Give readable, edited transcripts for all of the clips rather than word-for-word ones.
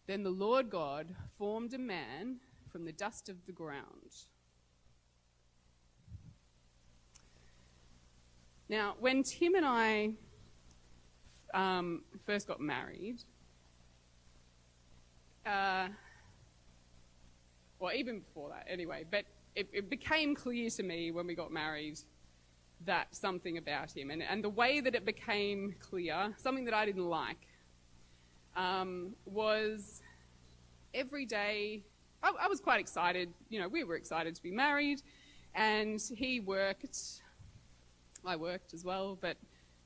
Then the Lord God formed a man from the dust of the ground. Now, when Tim and I first got married, well, even before that anyway, but it became clear to me when we got married that something about him, and the way that it became clear, something that I didn't like, was every day, I was quite excited, we were excited to be married, and he worked, I worked as well, but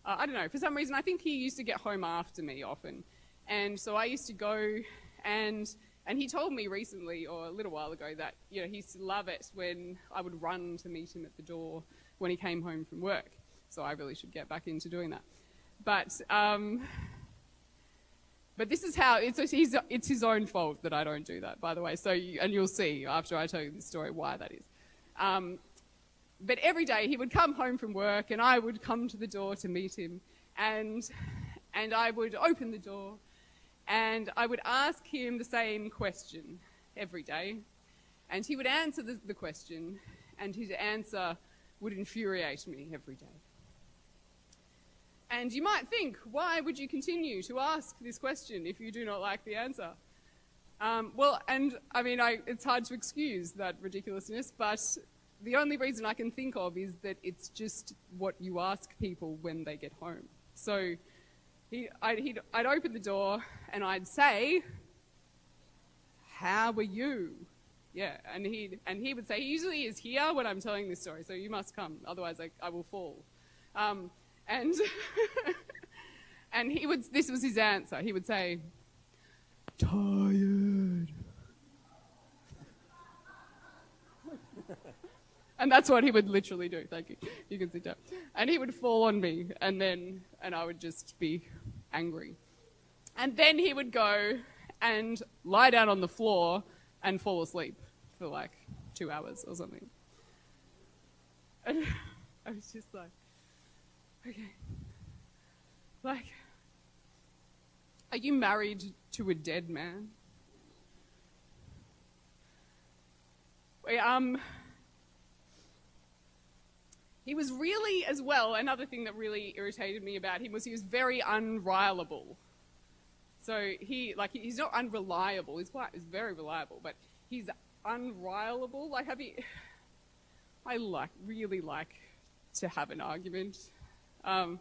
I don't know, for some reason I think he used to get home after me often, and so I used to go, and he told me recently, or a little while ago, that he used to love it when I would run to meet him at the door when he came home from work. So I really should get back into doing that. But this is how it's his own fault that I don't do that, by the way. So and you'll see after I tell you this story why that is. But every day he would come home from work, and I would come to the door to meet him, and I would open the door. And I would ask him the same question every day. And he would answer the question, and his answer would infuriate me every day. And you might think, why would you continue to ask this question if you do not like the answer? It's hard to excuse that ridiculousness, but the only reason I can think of is that it's just what you ask people when they get home. So I'd open the door and I'd say, "How are you?" Yeah, and he would say, he usually is here when I'm telling this story, so you must come, otherwise I will fall. And this was his answer. He would say, "Tired." And that's what he would literally do. Thank you. You can sit down. And he would fall on me, and I would just be angry. And then he would go and lie down on the floor and fall asleep for like 2 hours or something. And I was just like, okay. Like, are you married to a dead man? He was really, as well, another thing that really irritated me about him was he was very unreliable. So he's not unreliable. He's very reliable, but he's unreliable. I really like to have an argument. I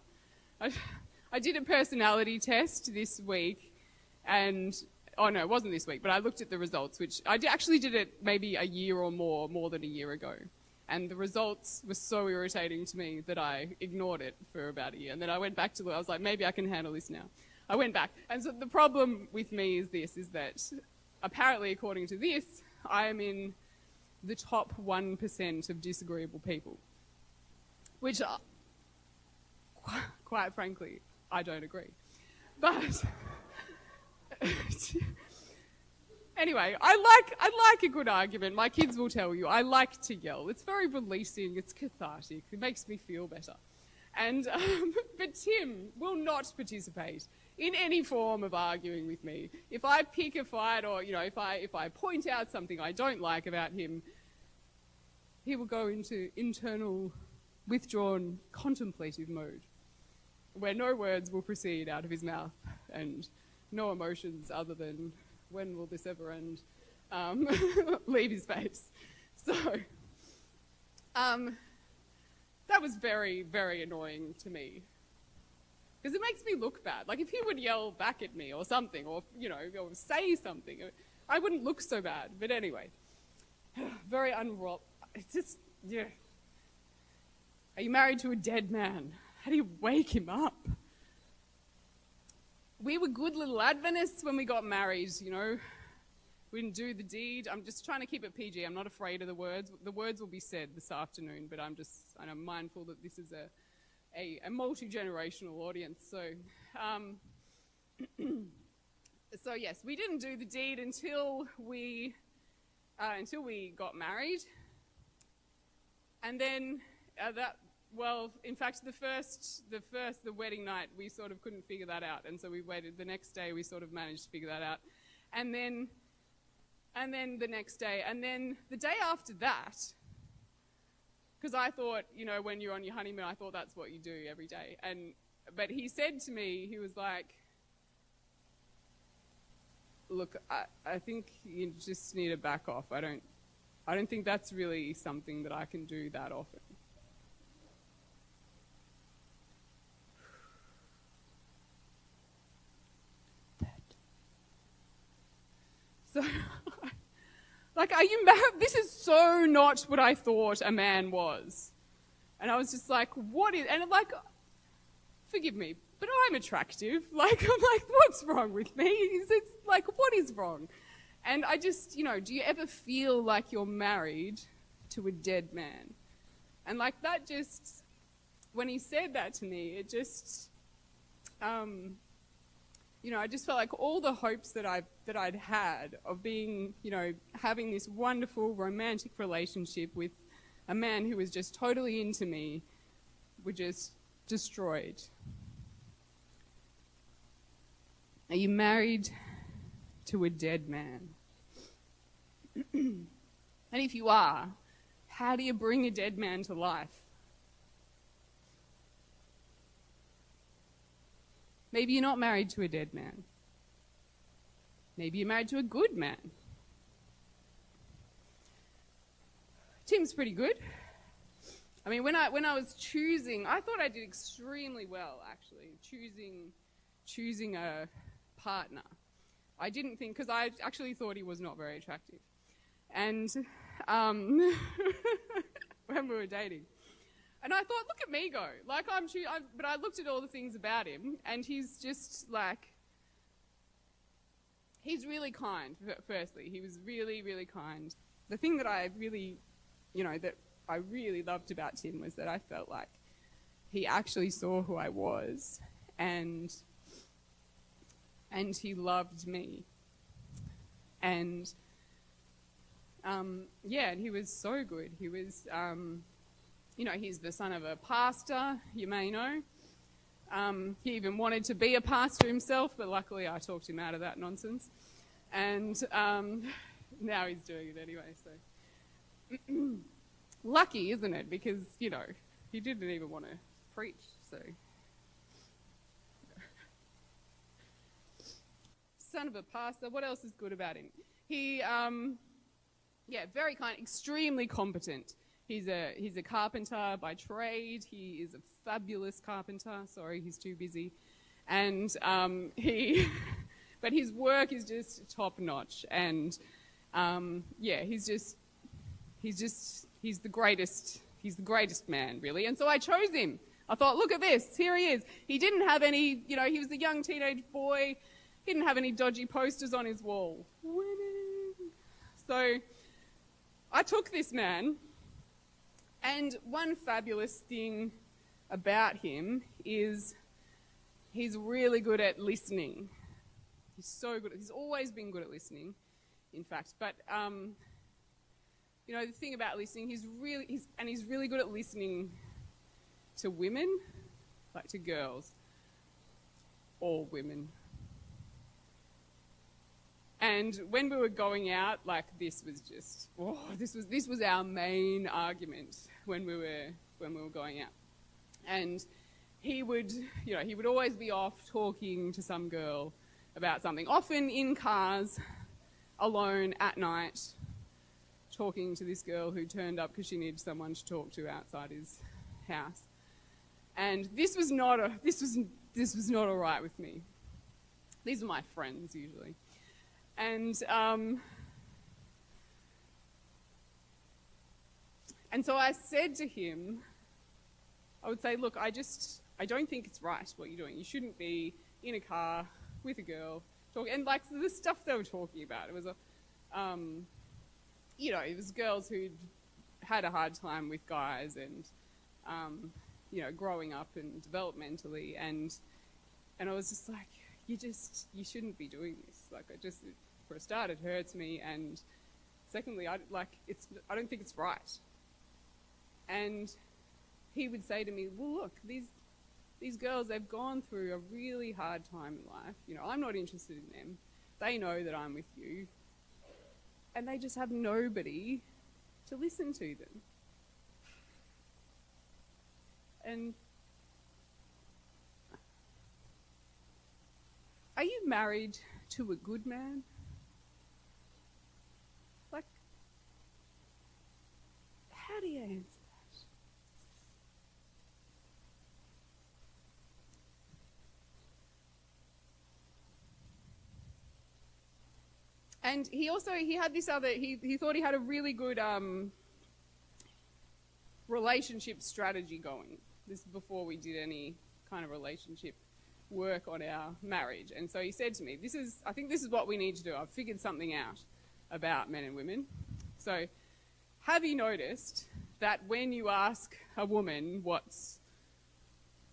did a personality test this week, and it wasn't this week, but I looked at the results, which I actually did it maybe a year or more than a year ago. And the results were so irritating to me that I ignored it for about a year. And then I went back to it. I was like, maybe I can handle this now. I went back. And so the problem with me is that apparently, according to this, I am in the top 1% of disagreeable people. Which, quite frankly, I don't agree. But anyway, I like a good argument. My kids will tell you I like to yell. It's very releasing. It's cathartic. It makes me feel better. And but Tim will not participate in any form of arguing with me. If I pick a fight, or if I point out something I don't like about him, he will go into internal, withdrawn, contemplative mode, where no words will proceed out of his mouth and no emotions other than, when will this ever end, leave his face. So that was very, very annoying to me, because it makes me look bad. Like, if he would yell back at me or something, or or say something, I wouldn't look so bad. But anyway, very it's just, yeah. Are you married to a dead man? How do you wake him up? We were good little Adventists when we got married, We didn't do the deed. I'm just trying to keep it PG. I'm not afraid of the words. The words will be said this afternoon, but I'm mindful that this is a multi-generational audience. So, so yes, we didn't do the deed until we got married. And then the wedding night, we sort of couldn't figure that out. And so we waited. The next day, we sort of managed to figure that out. And then the next day, and then the day after that, because I thought, when you're on your honeymoon, I thought that's what you do every day. But he said to me, he was like, look, I think you just need to back off. I don't think that's really something that I can do that often. So, are you mad? This is so not what I thought a man was. And I was just like, what is, and forgive me, but I'm attractive. I'm like, what's wrong with me? It's like, what is wrong? And I just, do you ever feel like you're married to a dead man? And that just, when he said that to me, it just, I just felt like all the hopes that I'd had of being, having this wonderful romantic relationship with a man who was just totally into me were just destroyed. Are you married to a dead man? And if you are, how do you bring a dead man to life? Maybe you're not married to a dead man. Maybe you're married to a good man. Tim's pretty good. I mean, when I was choosing, I thought I did extremely well, actually, choosing a partner. I didn't think, because I actually thought he was not very attractive. And when we were dating. And I thought, look at me go. But I looked at all the things about him, and he's just he's really kind, firstly. He was really, really kind. The thing that I really, that I really loved about Tim was that I felt like he actually saw who I was, and he loved me. And, and he was so good. He was, he's the son of a pastor, you may know. He even wanted to be a pastor himself, but luckily I talked him out of that nonsense. And now he's doing it anyway, so. Lucky, isn't it? Because, he didn't even want to preach, so. Son of a pastor, what else is good about him? He, very kind, extremely competent. He's a carpenter by trade. He is a fabulous carpenter. Sorry, he's too busy. And but his work is just top notch. And he's the greatest. He's the greatest man, really. And so I chose him. I thought, look at this. Here he is. He didn't have any, he was a young teenage boy. He didn't have any dodgy posters on his wall. Winning. So I took this man. And one fabulous thing about him is he's really good at listening. He's so good. He's always been good at listening, in fact. But, the thing about listening, he's really good at listening to women, like to girls, all women. And when we were going out, this was our main argument when we were going out. And he would always be off talking to some girl about something, often in cars, alone at night, talking to this girl who turned up because she needed someone to talk to outside his house. And this was not all right with me. These are my friends usually. And so I said to him, I would say, look, I don't think it's right what you're doing. You shouldn't be in a car with a girl talking. And the stuff they were talking about, it was it was girls who'd had a hard time with guys and, growing up and developmentally. And I was just like, you shouldn't be doing this. For a start, it hurts me, and secondly, I don't think it's right. And he would say to me, well, look, these girls, they've gone through a really hard time in life. I'm not interested in them. They know that I'm with you. And they just have nobody to listen to them. And are you married to a good man? Like, how do you answer that? And he thought he had a really good relationship strategy going. This is before we did any kind of relationship work on our marriage. And so he said to me, I think this is what we need to do. I've figured something out about men and women. So have you noticed that when you ask a woman what's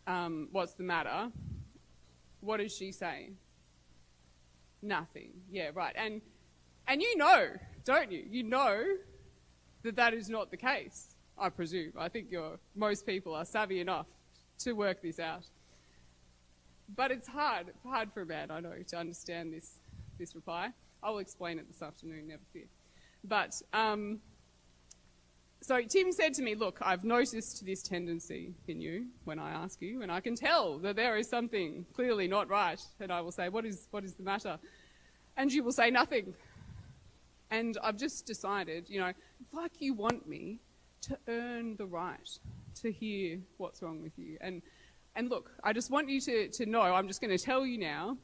the matter, what does she say? Nothing. Yeah, right. And you know, don't you? You know that is not the case. I presume. I think most people are savvy enough to work this out. But it's hard for a man, I know, to understand this reply. I will explain it this afternoon, never fear. But, so Tim said to me, look, I've noticed this tendency in you when I ask you, and I can tell that there is something clearly not right. And I will say, what is the matter? And you will say nothing. And I've just decided, it's like you want me to earn the right to hear what's wrong with you. And look, I just want you to know, I'm just going to tell you now,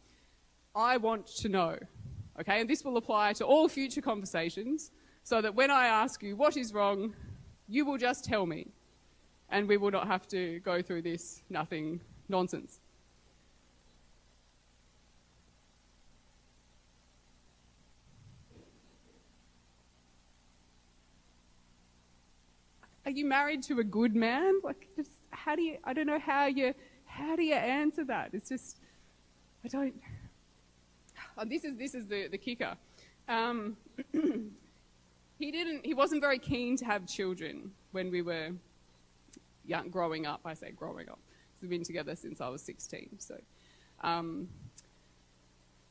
I want to know, okay? And this will apply to all future conversations, so that when I ask you what is wrong, you will just tell me, and we will not have to go through this nothing nonsense. Are you married to a good man? Like, just I don't know how do you answer that? It's just, I don't. Oh, this is the kicker. He wasn't very keen to have children when we were young, growing up. I say growing up. We've been together since I was 16. So,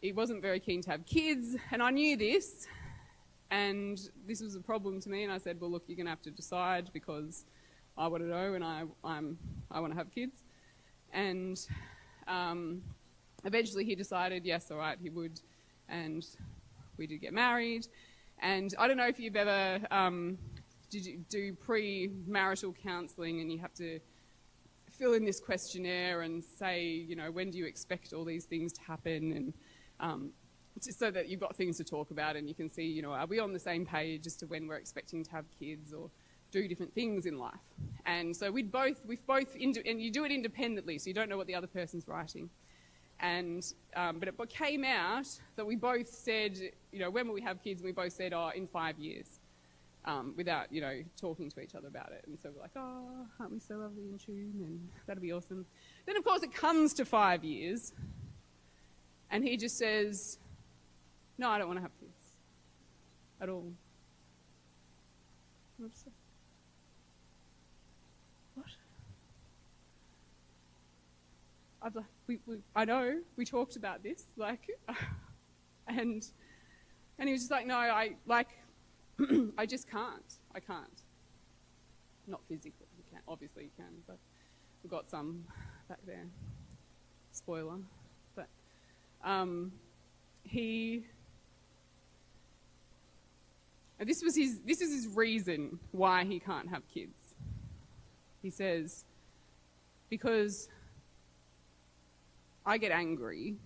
he wasn't very keen to have kids, and I knew this. And this was a problem to me, and I said, well, look, you're going to have to decide, because I want to know, and I want to have kids. And eventually he decided, yes, all right, he would, and we did get married. And I don't know if you've ever did you do pre-marital counselling, and you have to fill in this questionnaire and say, when do you expect all these things to happen, and just so that you've got things to talk about, and you can see, are we on the same page as to when we're expecting to have kids or do different things in life. And so and you do it independently, so you don't know what the other person's writing. And but it came out that we both said, when will we have kids? And we both said, in 5 years, without, talking to each other about it. And so we're like, oh, aren't we so lovely and tune? And that'll be awesome. Then, of course, it comes to 5 years, and he just says, no, I don't want to have kids at all. What? I know, we talked about this, and he was just like, no, I just can't. I can't. Not physically, you can. Obviously you can, but we've got some back there. Spoiler. But this is his reason why he can't have kids. He says, because I get angry,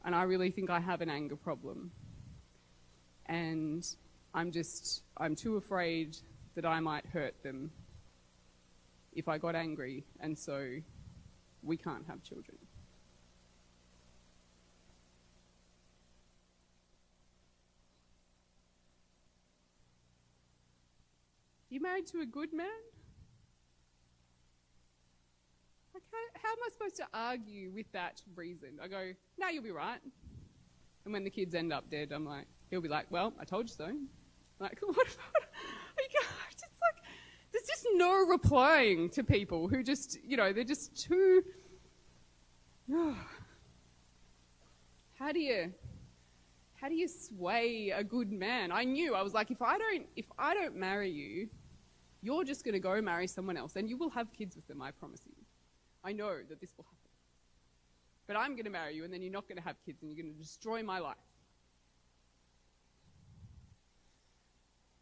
and I really think I have an anger problem. And I'm too afraid that I might hurt them if I got angry, and so we can't have children. You married to a good man? Like, how am I supposed to argue with that reason? I go, no, you'll be right. And when the kids end up dead, he'll be like, well, I told you so. Like, what about, just like, there's just no replying to people who just, they're just too, How do you sway a good man? I was like, if I don't marry you, you're just going to go marry someone else and you will have kids with them, I promise you. I know that this will happen. But I'm going to marry you and then you're not going to have kids and you're going to destroy my life.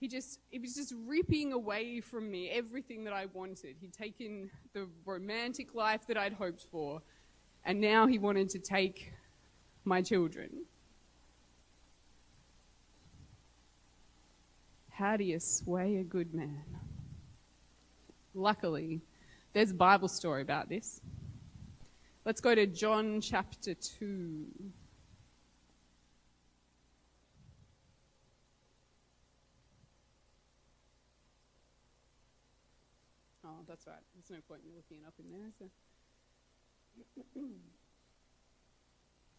He was just ripping away from me everything that I wanted. He'd taken the romantic life that I'd hoped for, and now he wanted to take my children. How do you sway a good man? Luckily, there's a Bible story about this. Let's go to John chapter 2. Oh, that's right. There's no point in looking it up in there, is there?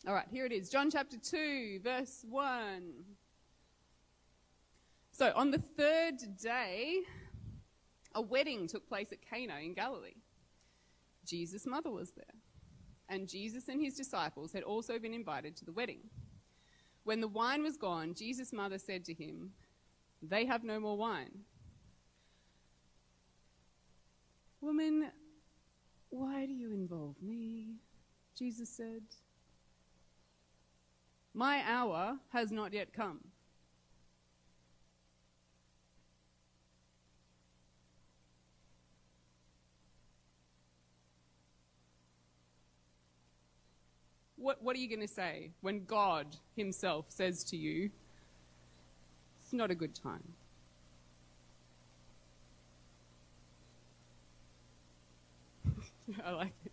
All right, here it is. John chapter 2, verse 1. So, on the third day, a wedding took place at Cana in Galilee. Jesus' mother was there, and Jesus and his disciples had also been invited to the wedding. When the wine was gone, Jesus' mother said to him, "They have no more wine." "Woman, why do you involve me?" Jesus said. "My hour has not yet come." What are you going to say when God himself says to you, it's not a good time? I like it.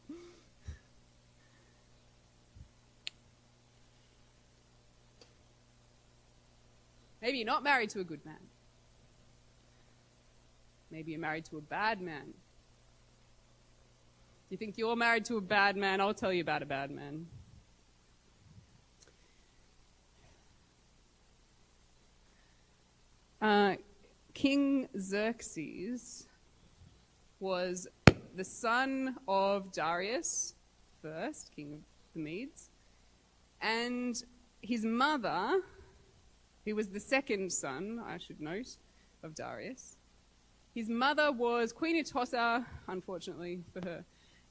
Maybe you're not married to a good man. Maybe you're married to a bad man. You think you're married to a bad man? I'll tell you about a bad man. King Xerxes was the son of Darius first, king of the Medes, and his mother, who was the second son, I should note, of Darius. His mother was Queen Atossa, unfortunately for her,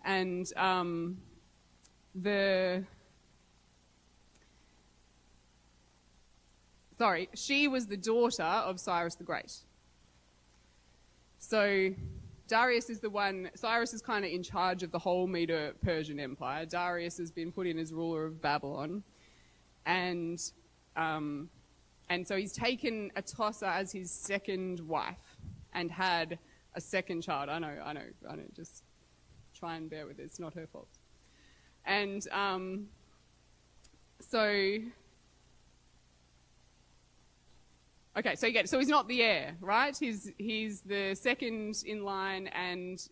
and she was the daughter of Cyrus the Great. So Darius is the one, Cyrus is kind of in charge of the whole Medo-Persian Empire. Darius has been put in as ruler of Babylon. And so he's taken Atossa as his second wife and had a second child. I know, just try and bear with it, it's not her fault. And okay, so you get it. So he's not the heir, right? He's the second in line, and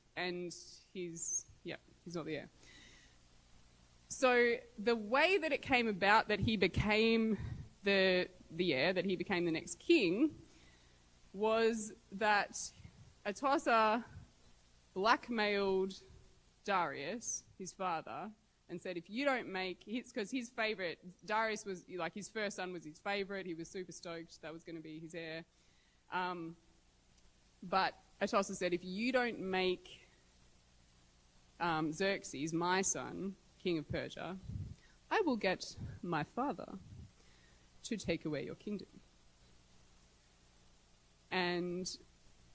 he's not the heir. So the way that it came about that he became the heir, that he became the next king, was that Atossa blackmailed Darius, his father, and said, if you don't make, because his favorite, Darius was, like, his first son was his favorite, he was super stoked that was going to be his heir. But Atossa said, if you don't make Xerxes, my son, king of Persia, I will get my father to take away your kingdom. And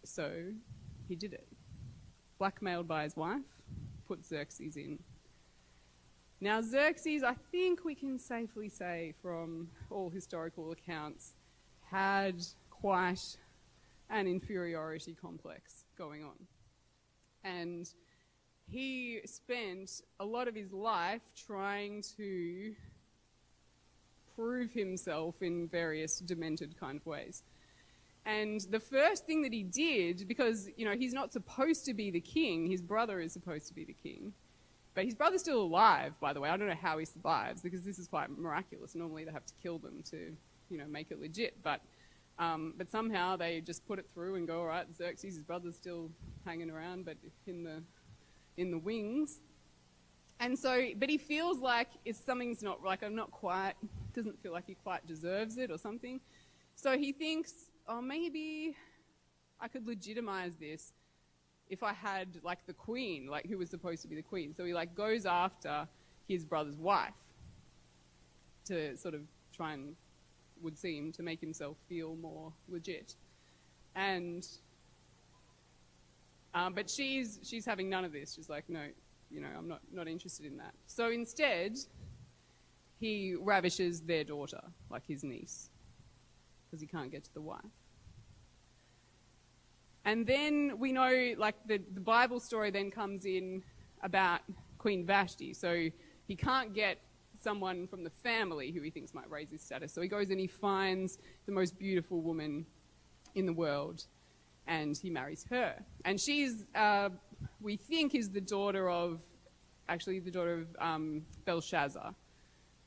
so he did it. Blackmailed by his wife, put Xerxes in. Now, Xerxes, I think we can safely say from all historical accounts, had quite an inferiority complex going on. And he spent a lot of his life trying to prove himself in various demented kind of ways. And the first thing that he did, because, he's not supposed to be the king, his brother is supposed to be the king, but his brother's still alive, by the way. I don't know how he survives, because this is quite miraculous. Normally they have to kill them to, make it legit. But somehow they just put it through and go, all right, Xerxes, his brother's still hanging around, but in the wings. And so, but he feels like something's not, like I'm not quite, doesn't feel like he quite deserves it or something. So he thinks, oh, maybe I could legitimize this if I had like the queen, like who was supposed to be the queen. So he like goes after his brother's wife to sort of try and, would seem, to make himself feel more legit. And but she's having none of this. She's like, no, I'm not interested in that. So instead, he ravishes their daughter, like his niece, because he can't get to the wife. And then we know, like, the Bible story then comes in about Queen Vashti. So he can't get someone from the family who he thinks might raise his status. So he goes and he finds the most beautiful woman in the world, and he marries her. And she's, we think, is the daughter of Belshazzar,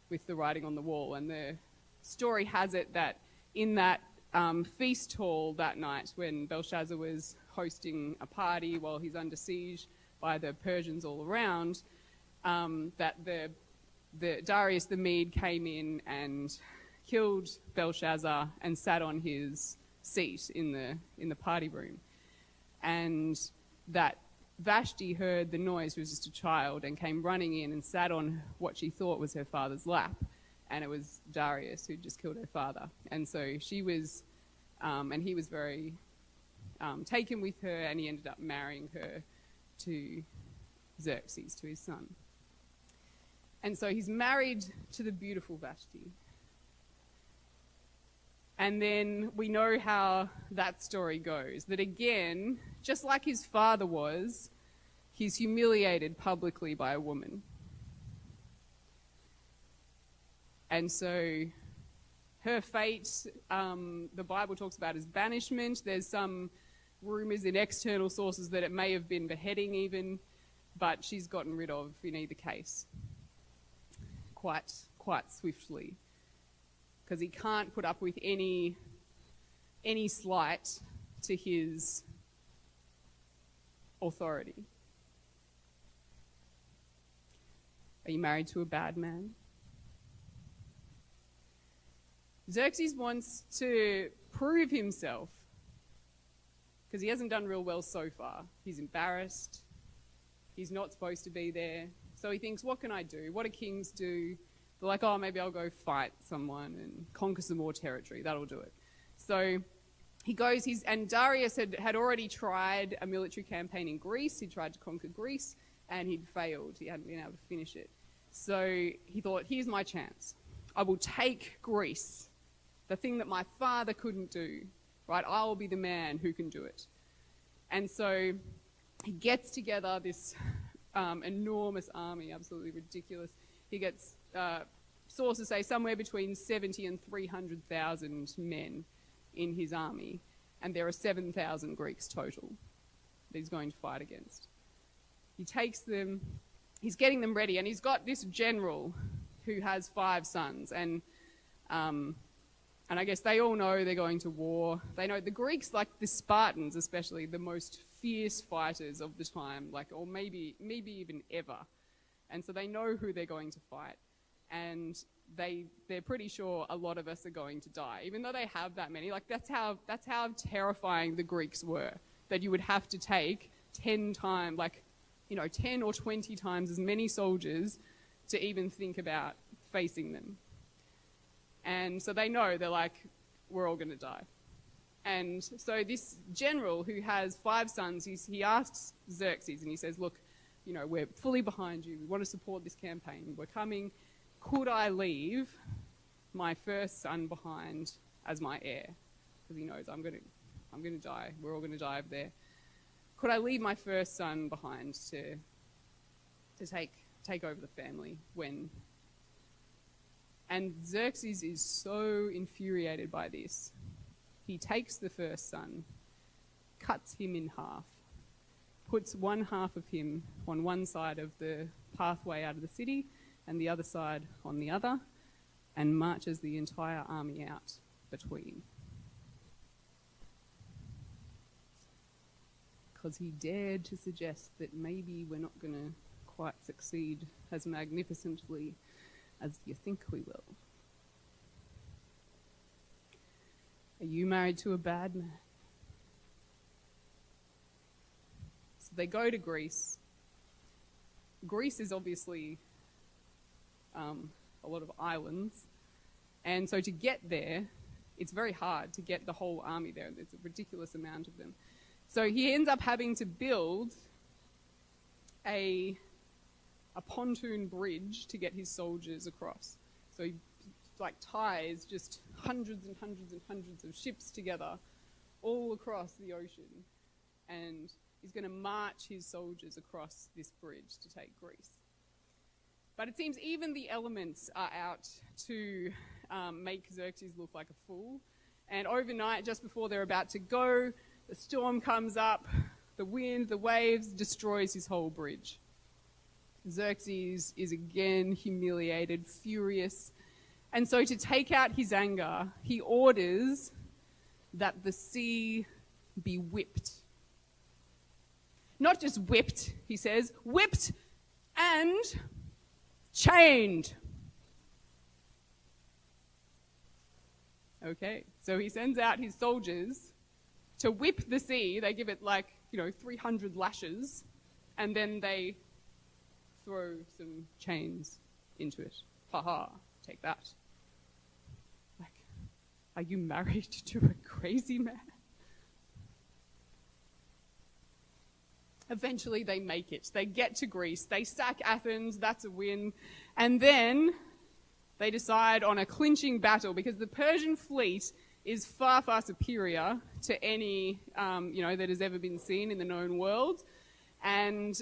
with the writing on the wall. And the story has it that in that feast hall that night, when Belshazzar was hosting a party while he's under siege by the Persians all around, that the Darius the Mede came in and killed Belshazzar and sat on his seat in the party room, and that Vashti heard the noise. She was just a child and came running in and sat on what she thought was her father's lap, and it was Darius who'd just killed her father. And so she was, and he was very taken with her, and he ended up marrying her to Xerxes, to his son. And so he's married to the beautiful Vashti. And then we know how that story goes, that again, just like his father was, he's humiliated publicly by a woman. And so her fate, the Bible talks about as banishment. There's some rumors in external sources that it may have been beheading even, but she's gotten rid of in either case quite swiftly, because he can't put up with any slight to his authority. Are you married to a bad man? Xerxes wants to prove himself, because he hasn't done real well so far. He's embarrassed. He's not supposed to be there. So he thinks, what can I do? What do kings do? They're like, oh, maybe I'll go fight someone and conquer some more territory. That'll do it. So he goes, and Darius had already tried a military campaign in Greece. He tried to conquer Greece, and he'd failed. He hadn't been able to finish it. So he thought, here's my chance. I will take Greece, the thing that my father couldn't do, right? I'll be the man who can do it. And so he gets together this enormous army, absolutely ridiculous. He gets, sources say, somewhere between 70 and 300,000 men in his army, and there are 7,000 Greeks total that he's going to fight against. He takes them, he's getting them ready, and he's got this general who has 5 sons, and I guess they all know they're going to war. They know the Greeks, like the Spartans especially, the most fierce fighters of the time, like, or maybe even ever. And so they know who they're going to fight. And they're pretty sure a lot of us are going to die, even though they have that many. Like, that's how terrifying the Greeks were, that you would have to take 10 times, 10 or 20 times as many soldiers to even think about facing them. And so they know, they're like, we're all going to die. And so this general who has 5 sons, he asks Xerxes, and he says, look, we're fully behind you. We want to support this campaign. We're coming. Could I leave my first son behind as my heir? Because he knows I'm going to die. We're all going to die over there. Could I leave my first son behind to take over the family when? And Xerxes is so infuriated by this. He takes the first son, cuts him in half, puts one half of him on one side of the pathway out of the city and the other side on the other, and marches the entire army out between. Because he dared to suggest that maybe we're not going to quite succeed as magnificently as you think we will. Are you married to a bad man? So they go to Greece. Greece is obviously a lot of islands. And so to get there, it's very hard to get the whole army there. There's a ridiculous amount of them. So he ends up having to build a pontoon bridge to get his soldiers across. So he ties just hundreds and hundreds and hundreds of ships together all across the ocean. And he's going to march his soldiers across this bridge to take Greece. But it seems even the elements are out to make Xerxes look like a fool. And overnight, just before they're about to go, the storm comes up, the wind, the waves, destroys his whole bridge. Xerxes is again humiliated, furious. And so to take out his anger, he orders that the sea be whipped. Not just whipped, he says, whipped and chained. Okay, so he sends out his soldiers to whip the sea. They give it 300 lashes, and then they throw some chains into it. Ha, take that. Are you married to a crazy man? Eventually they make it. They get to Greece. They sack Athens. That's a win. And then they decide on a clinching battle because the Persian fleet is far, far superior to any, that has ever been seen in the known world. And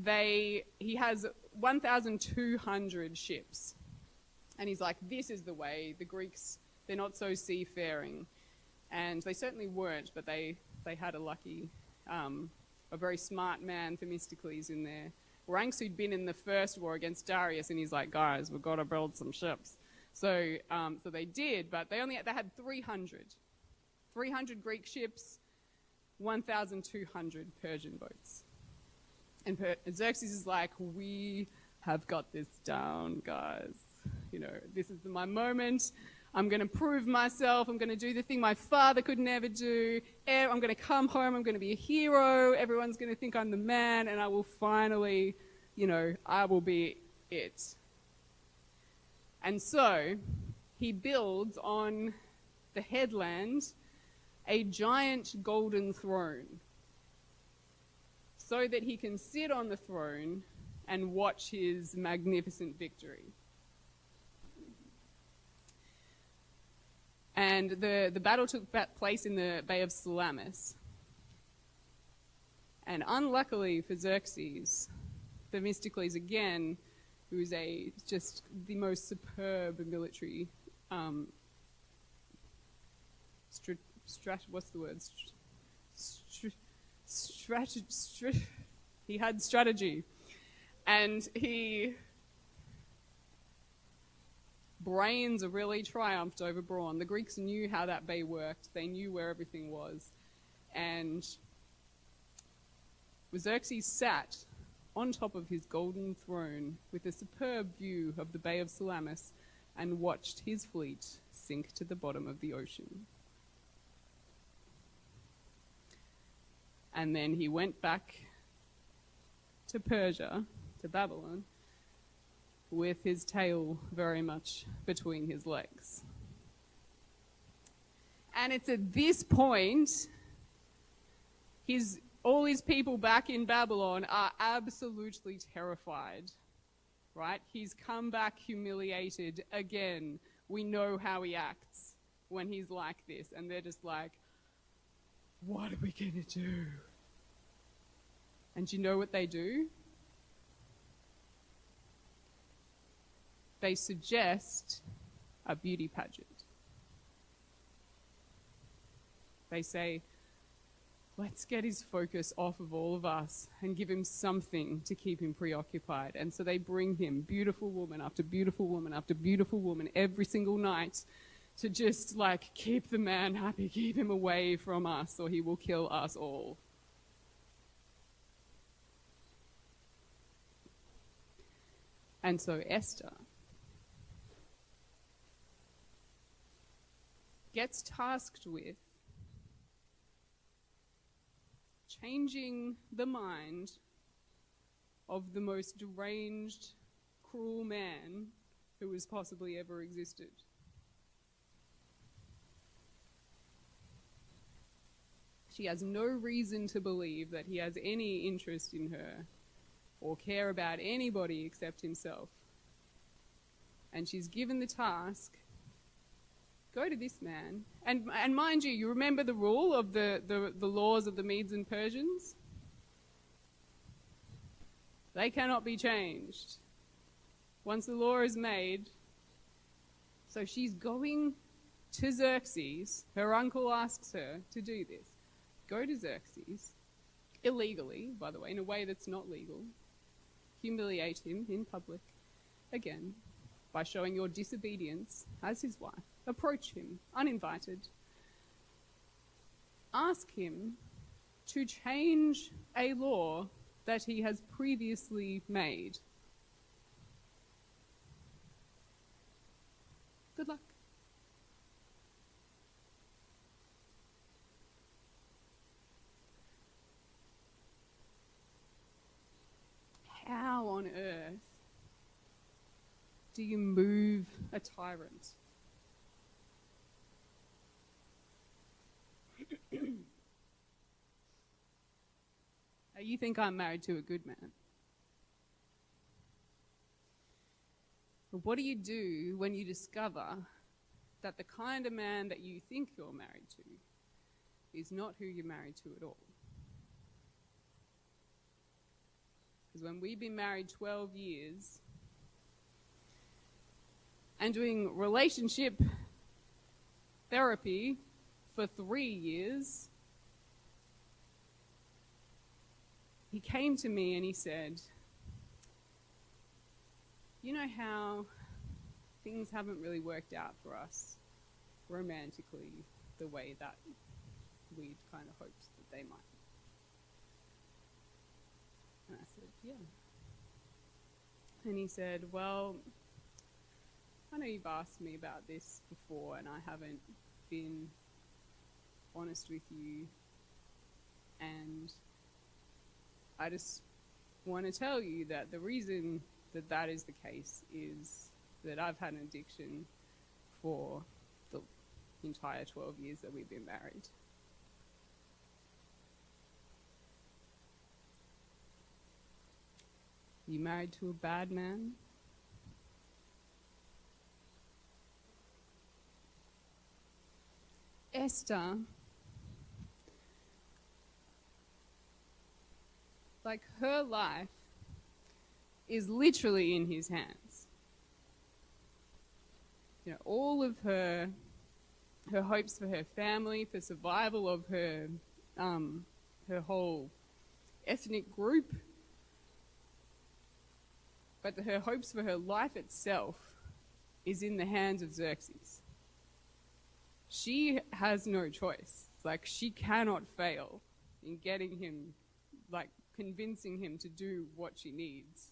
he has 1,200 ships. And he's like, this is the way. The Greeks, they're not so seafaring. And they certainly weren't, but they had a very smart man, Themistocles, in their ranks who'd been in the first war against Darius, and he's like, guys, we've got to build some ships. So they did, but they had 300 Greek ships, 1,200 Persian boats. And Xerxes is like, we have got this down, guys. This is my moment. I'm going to prove myself. I'm going to do the thing my father could never do. I'm going to come home. I'm going to be a hero. Everyone's going to think I'm the man, and I will finally, I will be it. And so he builds on the headland a giant golden throne so that he can sit on the throne and watch his magnificent victory. And the battle took place in the Bay of Salamis. And unluckily for Xerxes, Themistocles again, who is just the most superb military he had strategy. And brains really triumphed over brawn. The Greeks knew how that bay worked. They knew where everything was. And Xerxes sat on top of his golden throne with a superb view of the Bay of Salamis and watched his fleet sink to the bottom of the ocean. And then he went back to Persia, to Babylon, with his tail very much between his legs. And it's at this point, all his people back in Babylon are absolutely terrified, right? He's come back humiliated again. We know how he acts when he's like this. And they're just like, what are we going to do? And do you know what they do? They suggest a beauty pageant. They say, let's get his focus off of all of us and give him something to keep him preoccupied. And so they bring him beautiful woman after beautiful woman after beautiful woman every single night to just keep the man happy, keep him away from us, or he will kill us all. And so Esther gets tasked with changing the mind of the most deranged, cruel man who has possibly ever existed. She has no reason to believe that he has any interest in her or care about anybody except himself. And she's given the task, go to this man. And mind you remember the rule of the laws of the Medes and Persians? They cannot be changed. Once the law is made, so she's going to Xerxes. Her uncle asks her to do this. Go to Xerxes, illegally, by the way, in a way that's not legal. Humiliate him in public, again, by showing your disobedience as his wife. Approach him, uninvited. Ask him to change a law that he has previously made. Good luck. How on earth do you move a tyrant? Now, you think I'm married to a good man. But what do you do when you discover that the kind of man that you think you're married to is not who you're married to at all? Because when we've been married 12 years and doing relationship therapy for 3 years, he came to me and he said, you know how things haven't really worked out for us romantically the way that we'd kind of hoped that they might. And I said, yeah. And he said, well, I know you've asked me about this before and I haven't been honest with you, and I just want to tell you that the reason that that is the case is that I've had an addiction for the entire 12 years that we've been married. You married to a bad man? Esther, like her life is literally in his hands. You know, all of her hopes for her family, for survival of her whole ethnic group, but her hopes for her life itself is in the hands of Xerxes. She has no choice. Like, she cannot fail in getting him, like, convincing him to do what she needs.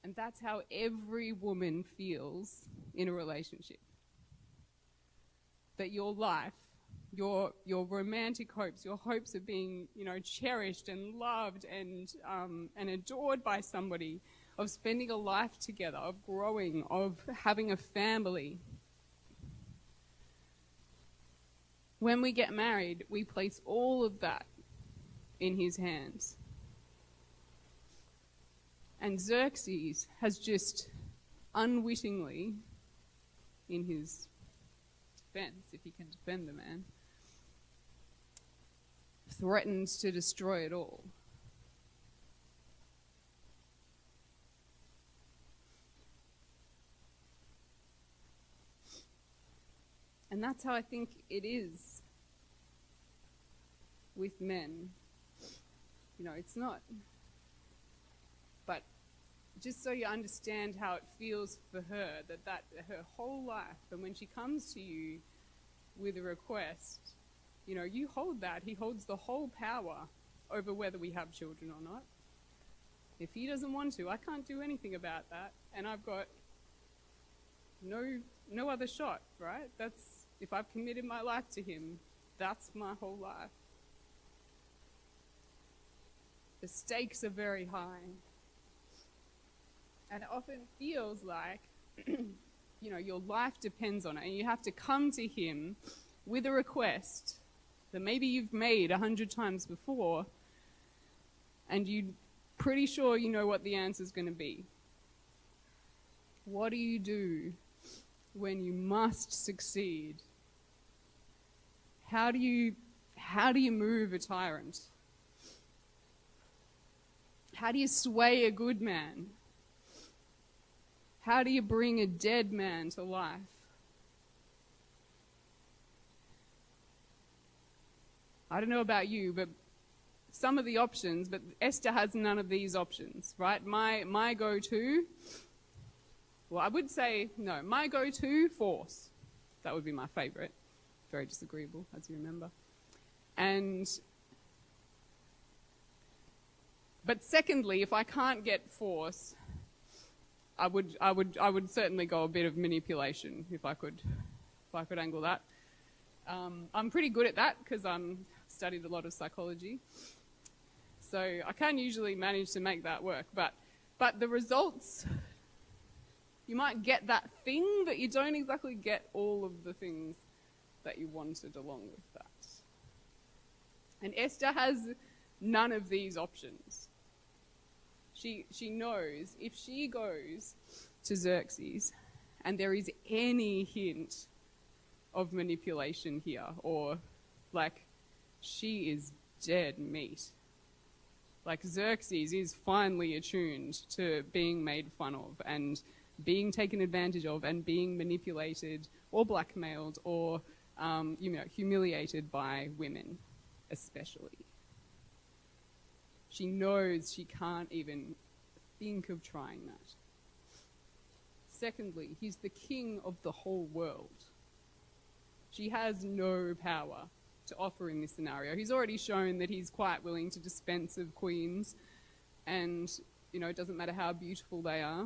And that's how every woman feels in a relationship. That your life, your romantic hopes, your hopes of being, cherished and loved and adored by somebody, of spending a life together, of growing, of having a family. When we get married, we place all of that in his hands. And Xerxes has just unwittingly, in his defense, if he can defend the man, threatens to destroy it all. And that's how I think it is with men. It's not. But just so you understand how it feels for her, that her whole life, and when she comes to you with a request, you hold that. He holds the whole power over whether we have children or not. If he doesn't want to, I can't do anything about that. And I've got no other shot, right? That's, if I've committed my life to him, that's my whole life. The stakes are very high. And it often feels like, your life depends on it. And you have to come to him with a request that maybe you've made 100 times before, and you're pretty sure you know what the answer is going to be. What do you do when you must succeed? How do you move a tyrant? How do you sway a good man? How do you bring a dead man to life? I don't know about you, but some of the options, but Esther has none of these options, right? My go-to, well, I would say, no, my go-to, force. That would be my favorite. Very disagreeable, as you remember. But secondly, if I can't get force, I would certainly go a bit of manipulation if I could angle that. I'm pretty good at that because I'm studied a lot of psychology, so I can usually manage to make that work. But the results, you might get that thing, but you don't exactly get all of the things that you wanted along with that. And Esther has none of these options. She knows if she goes to Xerxes and there is any hint of manipulation here, or like she is dead meat. Like Xerxes is finely attuned to being made fun of and being taken advantage of and being manipulated or blackmailed or humiliated by women especially. She knows she can't even think of trying that. Secondly, he's the king of the whole world. She has no power to offer in this scenario. He's already shown that he's quite willing to dispense of queens, and, it doesn't matter how beautiful they are.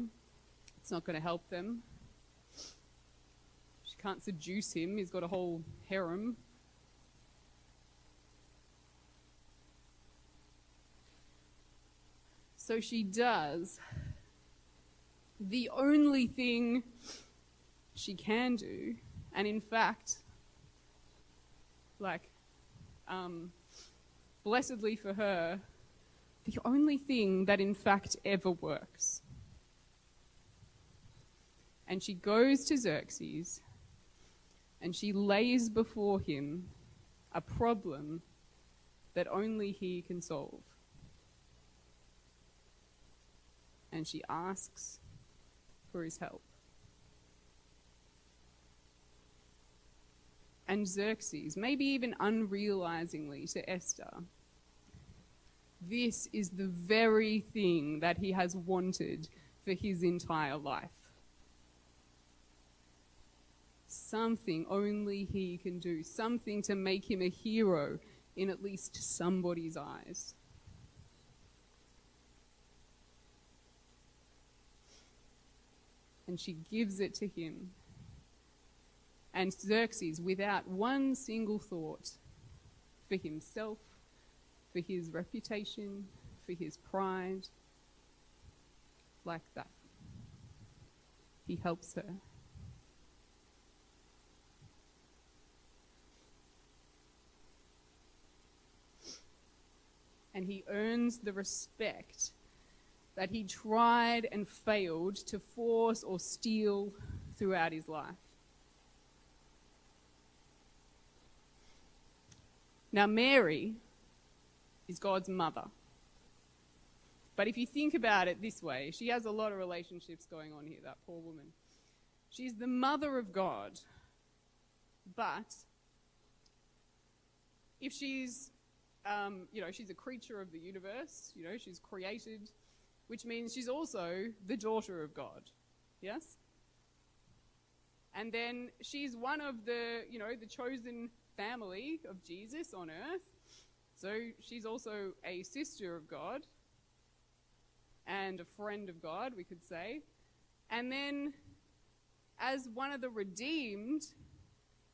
It's not going to help them. She can't seduce him. He's got a whole harem. So she does the only thing she can do, and in fact, blessedly for her, the only thing that in fact ever works. And she goes to Xerxes and she lays before him a problem that only he can solve. And she asks for his help. And Xerxes, maybe even unrealizingly to Esther, this is the very thing that he has wanted for his entire life. Something only he can do, something to make him a hero in at least somebody's eyes. And she gives it to him. And Xerxes, without one single thought for himself, for his reputation, for his pride, like that, he helps her. And he earns the respect that he tried and failed to force or steal throughout his life. Now, Mary is God's mother. But if you think about it this way, she has a lot of relationships going on here, that poor woman. She's the mother of God. But if she's, she's a creature of the universe, she's created, which means she's also the daughter of God. Yes? And then she's one of the chosen family of Jesus on earth. So she's also a sister of God. and a friend of God, we could say. And then, as one of the redeemed,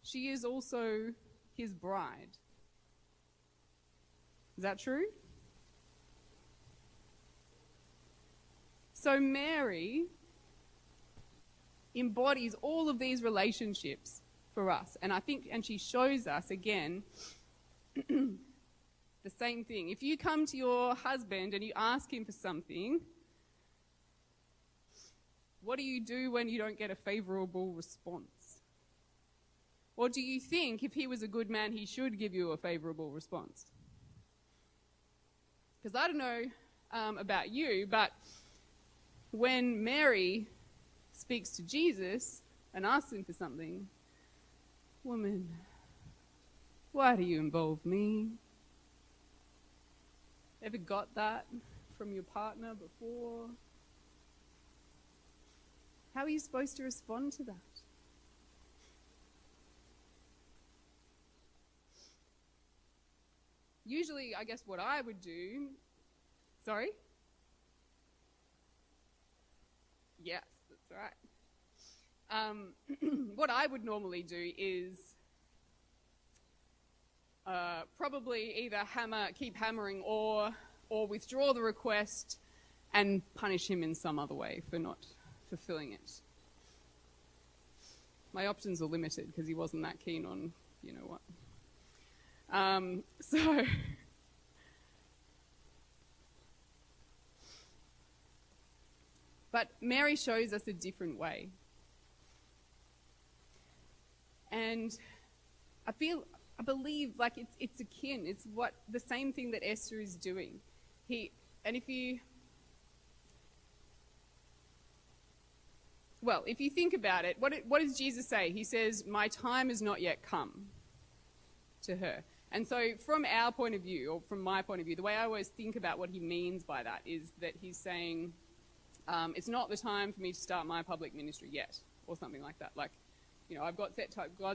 she is also his bride. Is that true? So Mary embodies all of these relationships for us. And she shows us again the same thing. If you come to your husband and you ask him for something, what do you do when you don't get a favorable response? Or do you think if he was a good man, he should give you a favorable response? Because I don't know about you, but when Mary speaks to Jesus and asks him for something, "Woman, why do you involve me?" Ever got that from your partner before? How are you supposed to respond to that? Usually, I guess what I would do... Sorry? Yes, that's right. What I would normally do is probably either keep hammering or withdraw the request and punish him in some other way for not fulfilling it. My options are limited because he wasn't that keen on, you know what. But Mary shows us a different way. And I believe like it's akin. It's the same thing that Esther is doing. If you think about it, what does Jesus say? He says, "My time has not yet come," to her. And so from our point of view, or from my point of view, the way I always think about what he means by that is that he's saying, it's not the time for me to start my public ministry yet, or something like that. Like, you know, God's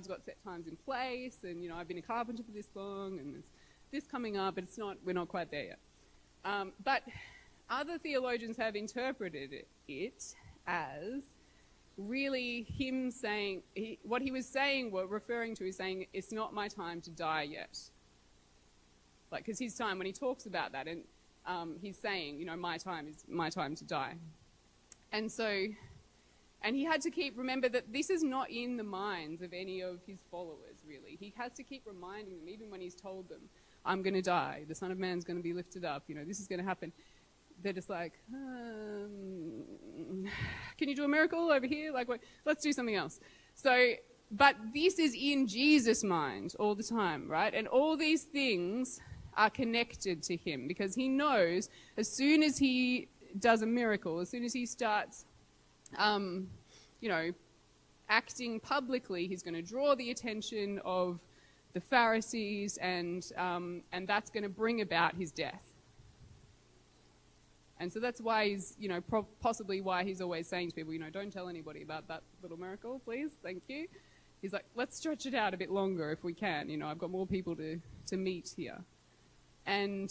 got set times in place, and, you know, I've been a carpenter for this long, and there's this coming up, but we're not quite there yet. But other theologians have interpreted it as really him saying, what he was saying, referring to is saying, it's not my time to die yet. Like, because his time, when he talks about that, and he's saying, you know, my time is my time to die. And so, and he had to remember that this is not in the minds of any of his followers, really. He has to keep reminding them, even when he's told them, I'm going to die, the Son of Man's going to be lifted up, you know, this is going to happen. They're just like, can you do a miracle over here? Like, let's do something else. So, but this is in Jesus' mind all the time, right? And all these things are connected to him because he knows as soon as he does a miracle, as soon as he starts, you know, acting publicly, he's going to draw the attention of the Pharisees, and that's going to bring about his death. And so that's why he's, you know, possibly why he's always saying to people, you know, don't tell anybody about that little miracle, please, thank you. He's like, let's stretch it out a bit longer if we can. You know, I've got more people to meet here. And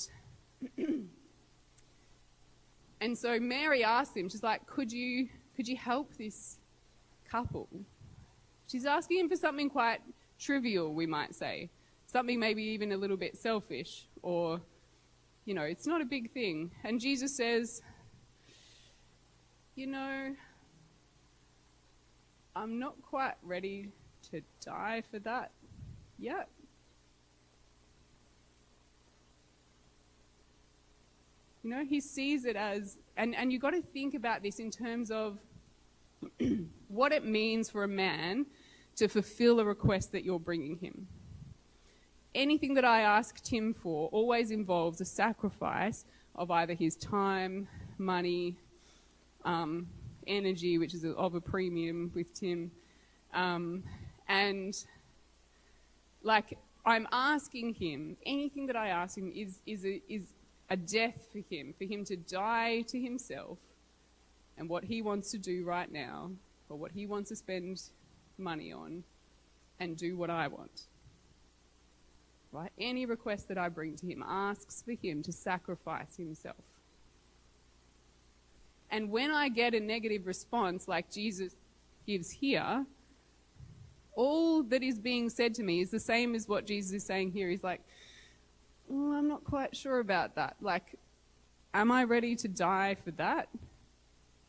so Mary asked him, she's like, could you help this couple? She's asking him for something quite trivial, we might say. Something maybe even a little bit selfish, or, you know, it's not a big thing. And Jesus says, you know, I'm not quite ready to die for that yet. You know, he sees it as, and you've got to think about this in terms of what it means for a man to fulfill a request that you're bringing him. Anything that I ask Tim for always involves a sacrifice of either his time, money, energy, which is of a premium with Tim. And, like, I'm asking him, anything that I ask him is a death for him to die to himself and what he wants to do right now, or what he wants to spend money on, and do what I want. Right? Any request that I bring to him asks for him to sacrifice himself. And when I get a negative response like Jesus gives here, all that is being said to me is the same as what Jesus is saying here. He's like, oh, I'm not quite sure about that. Like, am I ready to die for that?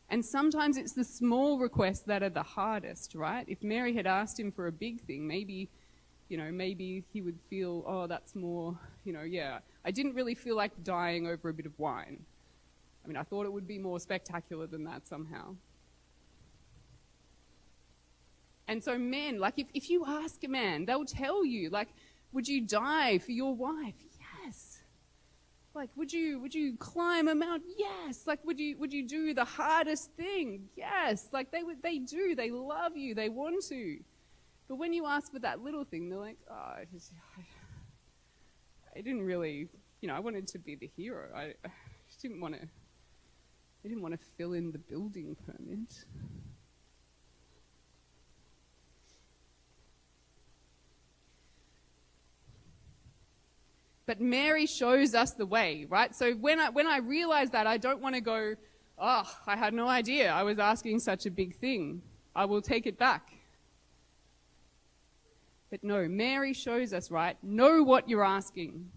And sometimes it's the small requests that are the hardest, right? If Mary had asked him for a big thing, maybe he would feel, oh, that's more, I didn't really feel like dying over a bit of wine. I mean, I thought it would be more spectacular than that somehow. And so men, like if you ask a man, they'll tell you, like, would you die for your wife? Yes. Like, would you climb a mountain? Yes. Like, would you do the hardest thing? Yes. Like, they do. They love you. They want to. But when you ask for that little thing, they're like, oh, I didn't really, I wanted to be the hero. I just didn't want to fill in the building permit. But Mary shows us the way, right? So when I realize that, I don't want to go, oh, I had no idea I was asking such a big thing. I will take it back. But no, Mary shows us, right? Know what you're asking.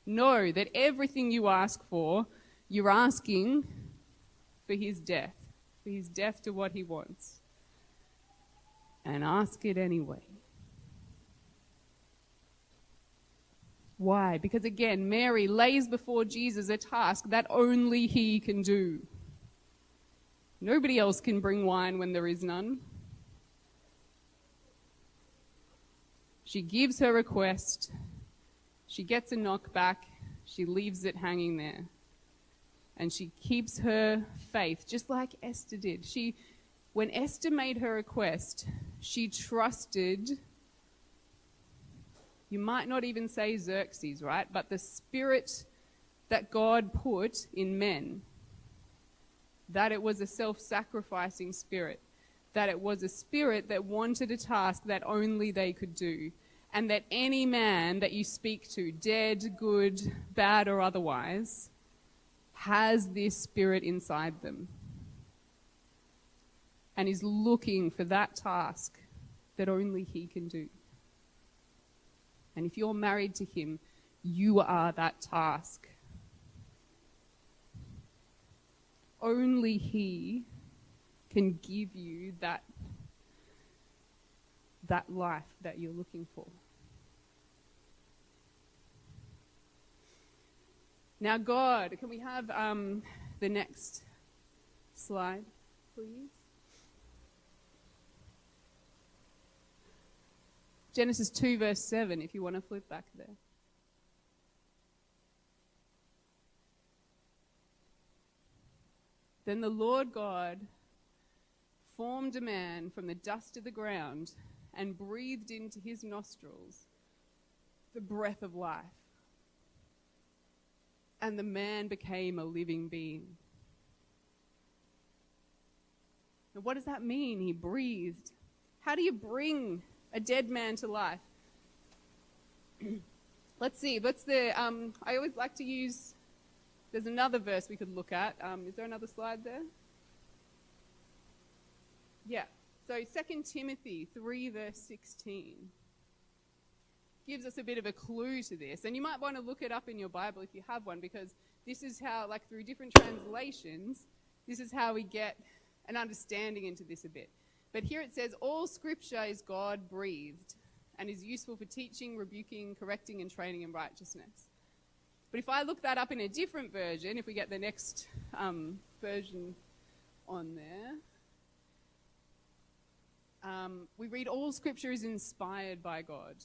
Know that everything you ask for, you're asking for his death to what he wants. And ask it anyway. Why? Because again, Mary lays before Jesus a task that only he can do. Nobody else can bring wine when there is none. She gives her request. She gets a knockback. She leaves it hanging there. And she keeps her faith, just like Esther did. When Esther made her request, she trusted. You might not even say Xerxes, right? But the spirit that God put in men, that it was a self-sacrificing spirit, that it was a spirit that wanted a task that only they could do, and that any man that you speak to, dead, good, bad, or otherwise, has this spirit inside them and is looking for that task that only he can do. And if you're married to him, you are that task. Only he can give you that life that you're looking for. Now God, can we have the next slide, please? Genesis 2 verse 7, if you want to flip back there. Then the Lord God formed a man from the dust of the ground and breathed into his nostrils the breath of life. And the man became a living being. Now, what does that mean? He breathed. How do you bring a dead man to life? Let's see. I always like to use, there's another verse we could look at. Is there another slide there? Yeah. So 2 Timothy 3 verse 16 gives us a bit of a clue to this. And you might want to look it up in your Bible if you have one, because this is how, like through different translations, this is how we get an understanding into this a bit. But here it says, all scripture is God-breathed and is useful for teaching, rebuking, correcting, and training in righteousness. But if I look that up in a different version, if we get the next version on there, we read all scripture is inspired by God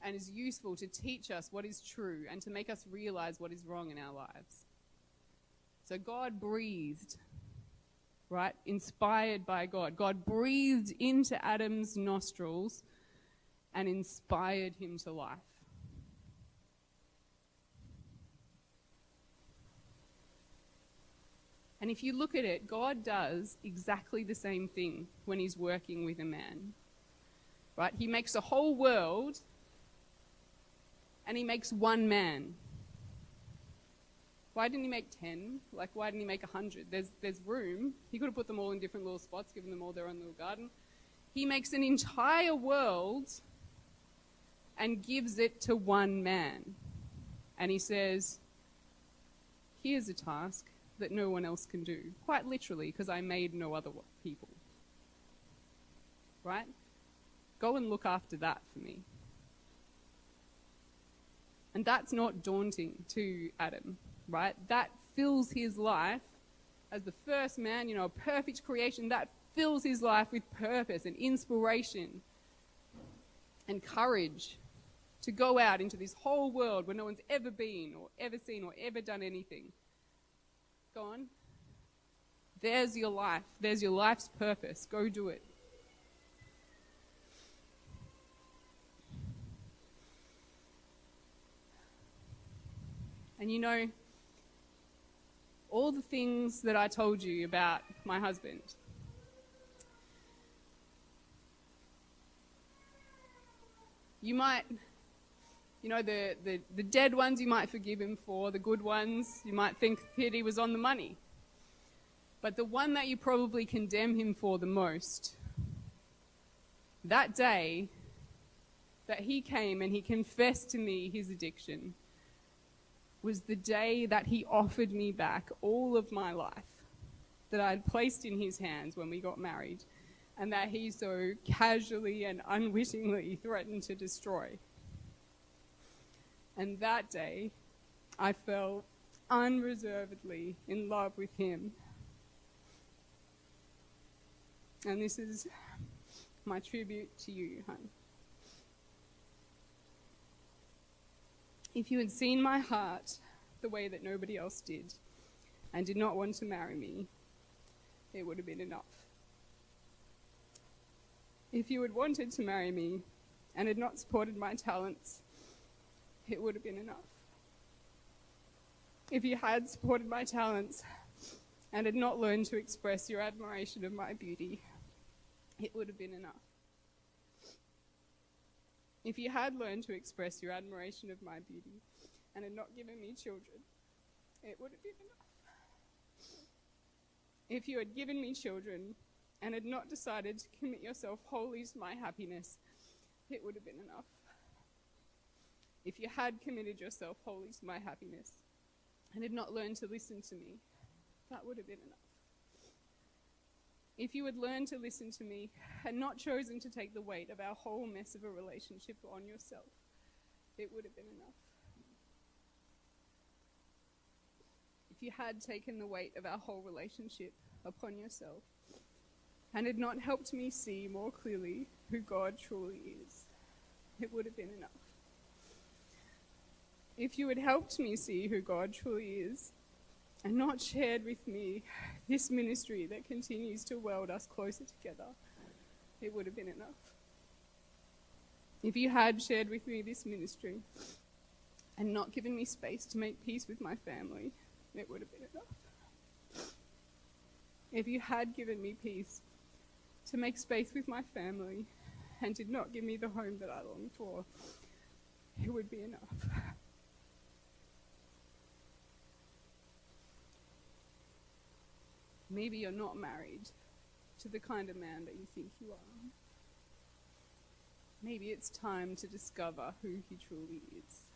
and is useful to teach us what is true and to make us realize what is wrong in our lives. So God breathed, right? Inspired by God. God breathed into Adam's nostrils and inspired him to life. And if you look at it, God does exactly the same thing when he's working with a man, right? He makes a whole world and he makes one man. Why didn't he make 10? Like, why didn't he make 100? There's room. He could have put them all in different little spots, given them all their own little garden. He makes an entire world and gives it to one man. And he says, here's a task that no one else can do. Quite literally, because I made no other people. Right? Go and look after that for me. And that's not daunting to Adam, right? That fills his life as the first man, a perfect creation. That fills his life with purpose and inspiration and courage to go out into this whole world where no one's ever been or ever seen or ever done anything. Go on. There's your life. There's your life's purpose. Go do it. And all the things that I told you about my husband, you might, the dead ones you might forgive him for, the good ones you might think that he was on the money. But the one that you probably condemn him for the most, that day that he came and he confessed to me his addiction, was the day that he offered me back all of my life that I had placed in his hands when we got married, and that he so casually and unwittingly threatened to destroy. And that day, I fell unreservedly in love with him. And this is my tribute to you, hon. If you had seen my heart the way that nobody else did and did not want to marry me, it would have been enough. If you had wanted to marry me and had not supported my talents, it would have been enough. If you had supported my talents and had not learned to express your admiration of my beauty, it would have been enough. If you had learned to express your admiration of my beauty and had not given me children, it would have been enough. If you had given me children and had not decided to commit yourself wholly to my happiness, it would have been enough. If you had committed yourself wholly to my happiness and had not learned to listen to me, that would have been enough. If you had learned to listen to me and not chosen to take the weight of our whole mess of a relationship on yourself, it would have been enough. If you had taken the weight of our whole relationship upon yourself and had not helped me see more clearly who God truly is, it would have been enough. If you had helped me see who God truly is and not shared with me this ministry that continues to weld us closer together, it would have been enough. If you had shared with me this ministry and not given me space to make peace with my family, it would have been enough. If you had given me peace to make space with my family and did not give me the home that I longed for, it would be enough. Maybe you're not married to the kind of man that you think you are. Maybe it's time to discover who he truly is.